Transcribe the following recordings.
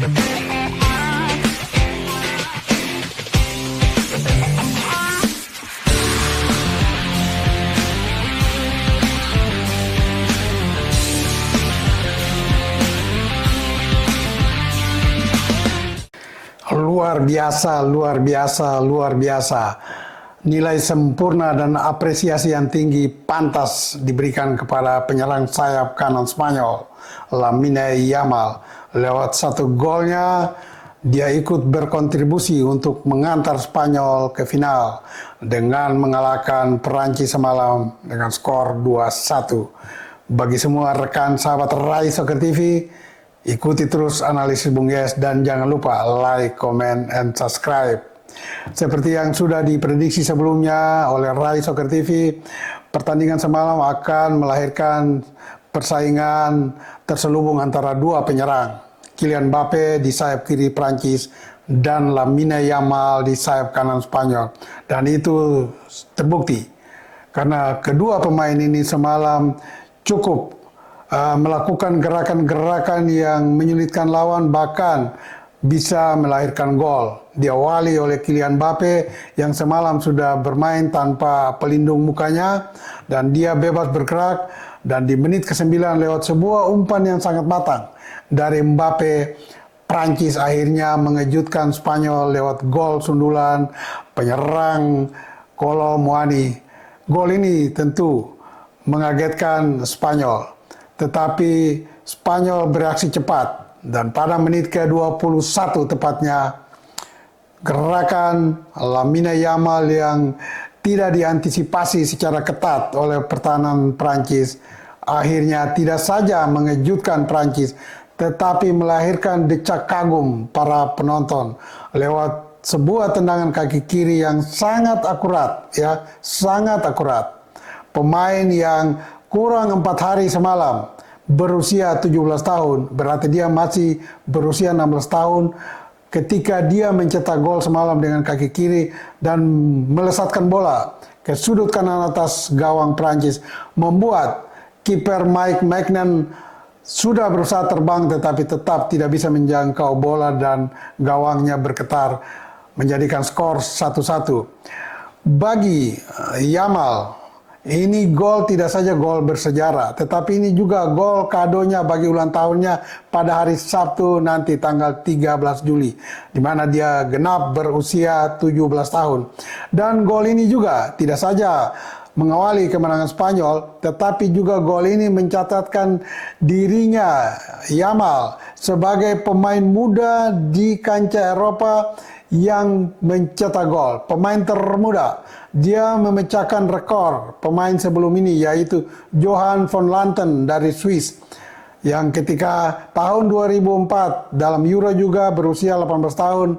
Luar biasa, luar biasa, luar biasa. Nilai sempurna dan apresiasi yang tinggi pantas diberikan kepada penyerang sayap kanan Spanyol, Lamine Yamal. Lewat satu golnya, dia ikut berkontribusi untuk mengantar Spanyol ke final dengan mengalahkan Perancis semalam dengan skor 2-1. Bagi semua rekan sahabat Rai Soccer TV, ikuti terus analisis Bung Yes dan jangan lupa like, comment, and subscribe. Seperti yang sudah diprediksi sebelumnya oleh Rai Soccer TV, pertandingan semalam akan melahirkan persaingan terselubung antara dua penyerang, Kylian Mbappe di sayap kiri Prancis dan Lamine Yamal di sayap kanan Spanyol. Dan itu terbukti karena kedua pemain ini semalam cukup melakukan gerakan-gerakan yang menyulitkan lawan, bahkan bisa melahirkan gol. Diawali oleh Kylian Mbappe yang semalam sudah bermain tanpa pelindung mukanya dan dia bebas bergerak, dan di menit ke-9 lewat sebuah umpan yang sangat matang dari Mbappe, Prancis akhirnya mengejutkan Spanyol lewat gol sundulan penyerang Kolo Muani. Gol ini tentu mengagetkan Spanyol, tetapi Spanyol bereaksi cepat. Dan pada menit ke-21 tepatnya, gerakan Lamine Yamal yang tidak diantisipasi secara ketat oleh pertahanan Prancis akhirnya tidak saja mengejutkan Prancis, tetapi melahirkan decak kagum para penonton lewat sebuah tendangan kaki kiri yang sangat akurat, ya, sangat akurat. Pemain yang kurang 4 hari semalam berusia 17 tahun, berarti dia masih berusia 16 tahun ketika dia mencetak gol semalam dengan kaki kiri dan melesatkan bola ke sudut kanan atas gawang Prancis, membuat kiper Mike Maignan sudah berusaha terbang tetapi tetap tidak bisa menjangkau bola dan gawangnya bergetar, menjadikan skor 1-1. Bagi Yamal, ini gol tidak saja gol bersejarah, tetapi ini juga gol kadonya bagi ulang tahunnya pada hari Sabtu nanti tanggal 13 Juli, di mana dia genap berusia 17 tahun. Dan gol ini juga tidak saja mengawali kemenangan Spanyol, tetapi juga gol ini mencatatkan dirinya Yamal sebagai pemain muda di kancah Eropa yang mencetak gol, pemain termuda. Dia memecahkan rekor pemain sebelum ini, yaitu Johan van Lanten dari Swiss, yang ketika tahun 2004 dalam Euro juga berusia 18 tahun,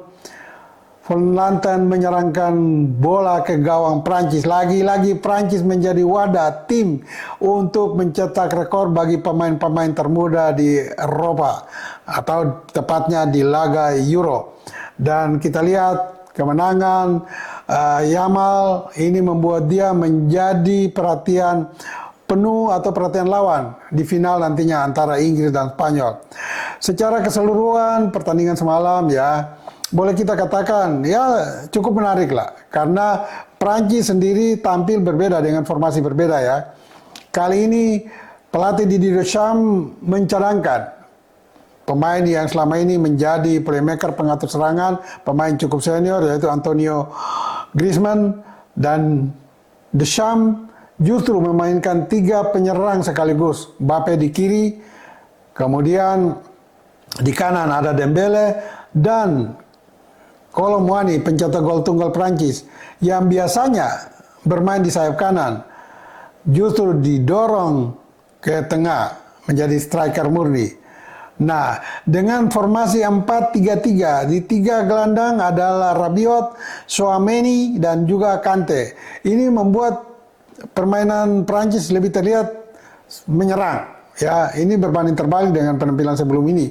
Van Lanten menyerangkan bola ke gawang Prancis. Lagi-lagi Prancis menjadi wadah tim untuk mencetak rekor bagi pemain-pemain termuda di Eropa, atau tepatnya di laga Euro. Dan kita lihat kemenangan Yamal ini membuat dia menjadi perhatian penuh atau perhatian lawan di final nantinya antara Inggris dan Spanyol. Secara keseluruhan pertandingan semalam, ya, boleh kita katakan ya cukup menarik lah, karena Prancis sendiri tampil berbeda dengan formasi berbeda, ya. Kali ini pelatih Didier Deschamps mencadangkan pemain yang selama ini menjadi playmaker pengatur serangan, pemain cukup senior, yaitu Antonio Griezmann, dan Deschamps justru memainkan 3 penyerang sekaligus. Mbappe di kiri, kemudian di kanan ada Dembele, dan Kolo Muani, pencetak gol tunggal Prancis, yang biasanya bermain di sayap kanan, justru didorong ke tengah menjadi striker murni. Nah, dengan formasi 4-3-3, di 3 gelandang adalah Rabiot, Tchouaméni, dan juga Kante. Ini membuat permainan Prancis lebih terlihat menyerang. Ya, ini berbanding terbalik dengan penampilan sebelum ini,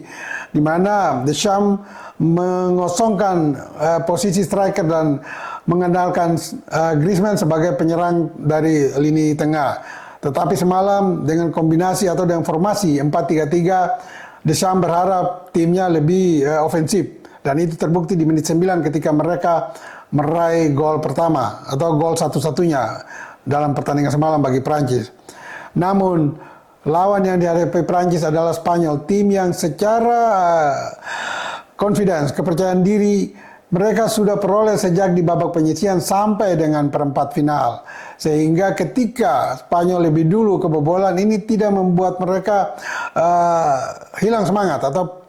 di mana Deschamps mengosongkan posisi striker dan mengandalkan Griezmann sebagai penyerang dari lini tengah. Tetapi semalam dengan kombinasi atau dengan formasi 4-3-3, Deschamps berharap timnya lebih ofensif, dan itu terbukti di menit 9 ketika mereka meraih gol pertama atau gol satu-satunya dalam pertandingan semalam bagi Prancis. Namun lawan yang dihadapi Prancis adalah Spanyol, tim yang secara confidence, kepercayaan diri mereka sudah peroleh sejak di babak penyisihan sampai dengan perempat final. Sehingga ketika Spanyol lebih dulu kebobolan, ini tidak membuat mereka hilang semangat atau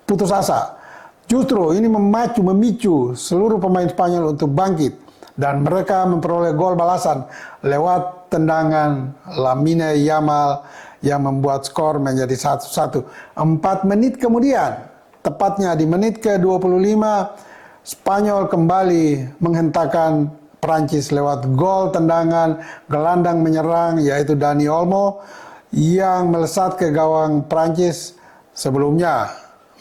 putus asa. Justru ini memicu seluruh pemain Spanyol untuk bangkit. Dan mereka memperoleh gol balasan lewat tendangan Lamine Yamal yang membuat skor menjadi 1-1. 4 menit kemudian, tepatnya di menit ke-25, Spanyol kembali menghentakkan Prancis lewat gol tendangan gelandang menyerang yaitu Dani Olmo yang melesat ke gawang Prancis sebelumnya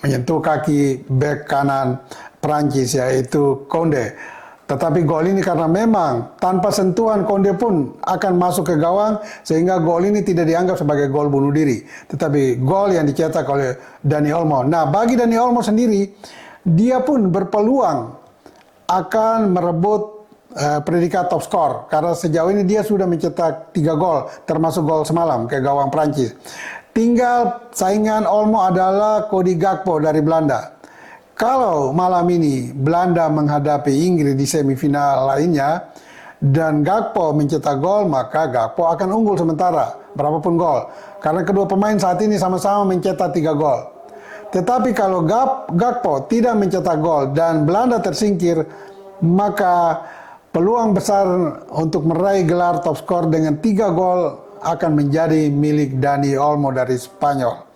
menyentuh kaki bek kanan Prancis yaitu Koundé. Tetapi gol ini karena memang tanpa sentuhan Koundé pun akan masuk ke gawang sehingga gol ini tidak dianggap sebagai gol bunuh diri. Tetapi gol yang dicetak oleh Dani Olmo. Nah, bagi Dani Olmo sendiri, dia pun berpeluang akan merebut predikat top skor karena sejauh ini dia sudah mencetak 3 gol termasuk gol semalam ke gawang Prancis. Tinggal saingan Olmo adalah Cody Gakpo dari Belanda. Kalau malam ini Belanda menghadapi Inggris di semifinal lainnya dan Gakpo mencetak gol, maka Gakpo akan unggul sementara berapapun gol karena kedua pemain saat ini sama-sama mencetak 3 gol. Tetapi kalau Gakpo tidak mencetak gol dan Belanda tersingkir, maka peluang besar untuk meraih gelar top skor dengan 3 gol akan menjadi milik Dani Olmo dari Spanyol.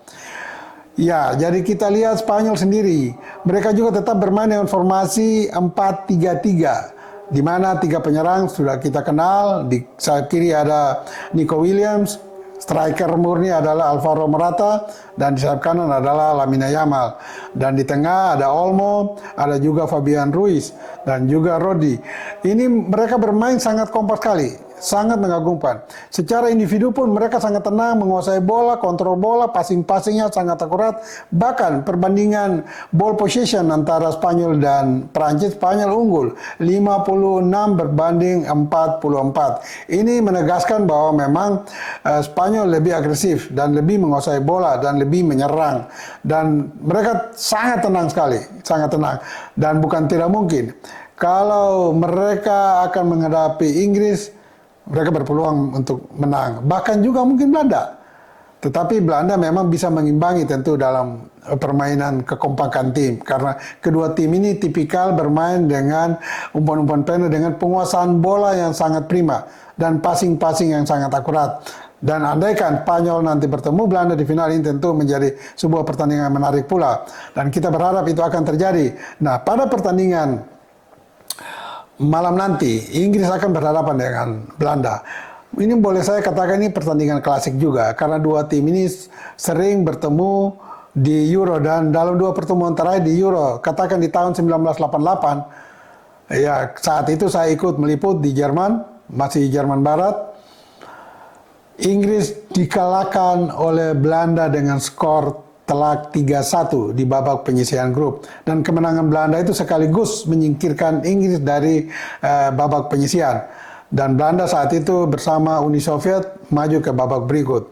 Ya, jadi kita lihat Spanyol sendiri, mereka juga tetap bermain dengan formasi 4-3-3, di mana 3 penyerang sudah kita kenal. Di sayap kiri ada Nico Williams, striker murni adalah Alvaro Morata, dan di sayap kanan adalah Lamine Yamal. Dan di tengah ada Olmo, ada juga Fabian Ruiz, dan juga Rodri. Ini mereka bermain sangat kompak sekali, sangat mengagumkan. Secara individu pun mereka sangat tenang, menguasai bola, kontrol bola, passing-passingnya sangat akurat. Bahkan perbandingan ball possession antara Spanyol dan Prancis, Spanyol unggul 56 berbanding 44. Ini menegaskan bahwa memang Spanyol lebih agresif dan lebih menguasai bola dan lebih menyerang. Dan mereka sangat tenang sekali, sangat tenang. Dan bukan tidak mungkin kalau mereka akan menghadapi Inggris, mereka berpeluang untuk menang. Bahkan juga mungkin Belanda. Tetapi Belanda memang bisa mengimbangi tentu dalam permainan kekompakan tim. Karena kedua tim ini tipikal bermain dengan umpan-umpan pendek dengan penguasaan bola yang sangat prima. Dan passing-passing yang sangat akurat. Dan andaikan Spanyol nanti bertemu Belanda di final ini tentu menjadi sebuah pertandingan menarik pula. Dan kita berharap itu akan terjadi. Nah, pada pertandingan malam nanti, Inggris akan berhadapan dengan Belanda. Ini boleh saya katakan ini pertandingan klasik juga, karena dua tim ini sering bertemu di Euro, dan dalam 2 pertemuan terakhir di Euro, katakan di tahun 1988, ya saat itu saya ikut meliput di Jerman, masih Jerman Barat. Inggris dikalahkan oleh Belanda dengan skor telak 3-1 di babak penyisihan grup, dan kemenangan Belanda itu sekaligus menyingkirkan Inggris dari babak penyisihan, dan Belanda saat itu bersama Uni Soviet maju ke babak berikut.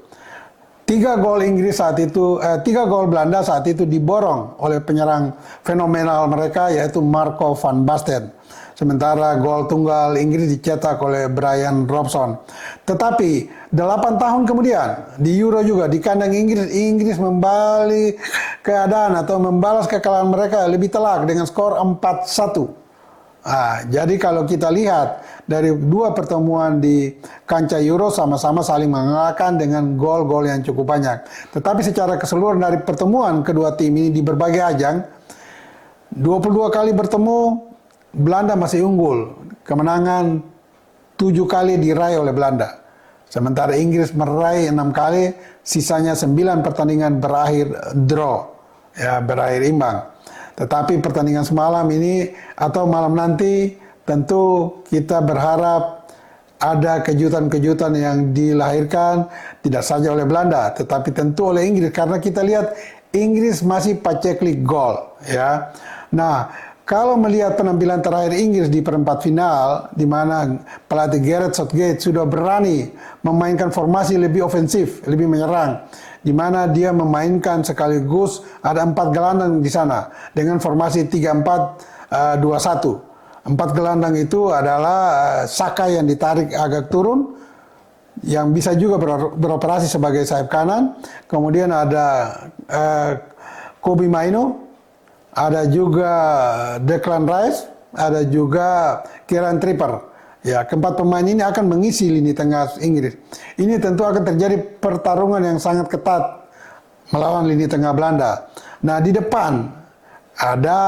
3 gol Inggris saat itu, 3 gol Belanda saat itu diborong oleh penyerang fenomenal mereka yaitu Marco van Basten. Sementara gol tunggal Inggris dicetak oleh Brian Robson. Tetapi 8 tahun kemudian di Euro juga di kandang Inggris membalik keadaan atau membalas kekalahan mereka lebih telak dengan skor 4-1. Nah, jadi kalau kita lihat dari 2 pertemuan di kancah Euro sama-sama saling mengalahkan dengan gol-gol yang cukup banyak. Tetapi secara keseluruhan dari pertemuan kedua tim ini di berbagai ajang, 22 kali bertemu, Belanda masih unggul. Kemenangan 7 kali diraih oleh Belanda. Sementara Inggris meraih 6 kali, sisanya 9 pertandingan berakhir draw, ya berakhir imbang. Tetapi pertandingan semalam ini atau malam nanti tentu kita berharap ada kejutan-kejutan yang dilahirkan tidak saja oleh Belanda, tetapi tentu oleh Inggris, karena kita lihat Inggris masih paceklik gol, ya. Nah, kalau melihat penampilan terakhir Inggris di perempat final, di mana pelatih Gareth Southgate sudah berani memainkan formasi lebih ofensif, lebih menyerang, di mana dia memainkan sekaligus ada 4 gelandang di sana dengan formasi 3-4-2-1. 4 gelandang itu adalah Saka yang ditarik agak turun, yang bisa juga beroperasi sebagai sayap kanan. Kemudian ada Kobbie Mainoo, ada juga Declan Rice, ada juga Kieran Trippier. Ya, keempat pemain ini akan mengisi lini tengah Inggris. Ini tentu akan terjadi pertarungan yang sangat ketat melawan lini tengah Belanda. Nah, di depan ada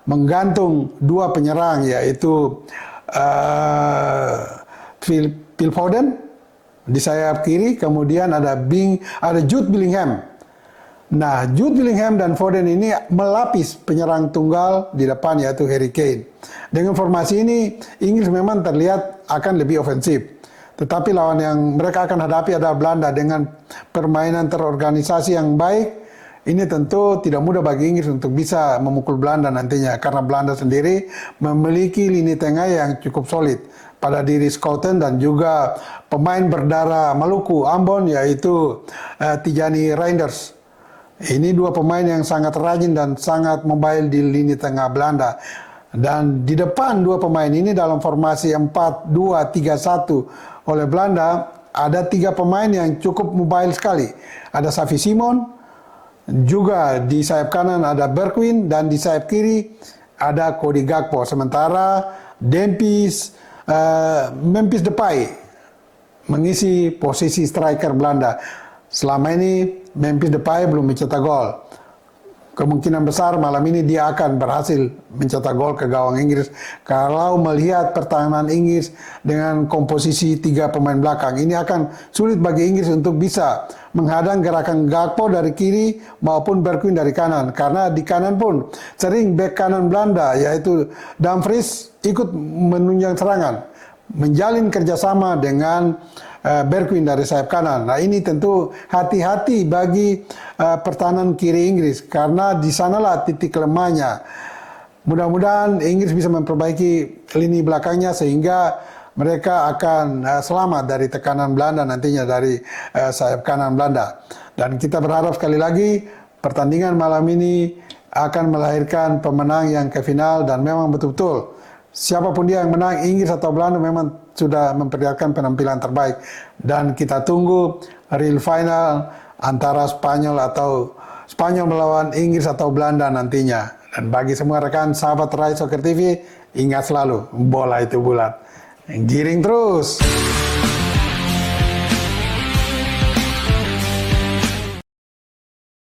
menggantung 2 penyerang, yaitu Phil Foden di sayap kiri, kemudian ada Jude Bellingham. Nah, Jude Bellingham dan Foden ini melapis penyerang tunggal di depan, yaitu Harry Kane. Dengan formasi ini, Inggris memang terlihat akan lebih ofensif. Tetapi lawan yang mereka akan hadapi adalah Belanda dengan permainan terorganisasi yang baik. Ini tentu tidak mudah bagi Inggris untuk bisa memukul Belanda nantinya, karena Belanda sendiri memiliki lini tengah yang cukup solid pada diri Schouten dan juga pemain berdarah Maluku, Ambon, yaitu Tijani Reinders. Ini 2 pemain yang sangat rajin dan sangat mobile di lini tengah Belanda. Dan di depan 2 pemain ini dalam formasi 4-2-3-1 oleh Belanda, ada 3 pemain yang cukup mobile sekali. Ada Xavi Simons, juga di sayap kanan ada Bergwijn, dan di sayap kiri ada Cody Gakpo. Sementara Memphis Depay mengisi posisi striker Belanda. Selama ini Memphis Depay belum mencetak gol. Kemungkinan besar malam ini dia akan berhasil mencetak gol ke gawang Inggris. Kalau melihat pertahanan Inggris dengan komposisi 3 pemain belakang, ini akan sulit bagi Inggris untuk bisa menghadang gerakan Gakpo dari kiri maupun Bergwijn dari kanan. Karena di kanan pun sering bek kanan Belanda, yaitu Dumfries, ikut menunjang serangan, menjalin kerjasama dengan Bergwijn dari sayap kanan. Nah, ini tentu hati-hati bagi pertahanan kiri Inggris, karena di sanalah titik lemahnya. Mudah-mudahan Inggris bisa memperbaiki lini belakangnya sehingga mereka akan selamat dari tekanan Belanda nantinya dari sayap kanan Belanda. Dan kita berharap sekali lagi pertandingan malam ini akan melahirkan pemenang yang ke final, dan memang betul-betul siapapun dia yang menang, Inggris atau Belanda, memang sudah memperlihatkan penampilan terbaik. Dan kita tunggu real final antara Spanyol melawan Inggris atau Belanda nantinya. Dan bagi semua rekan sahabat Rai Soccer TV, ingat selalu, bola itu bulat. Giring terus!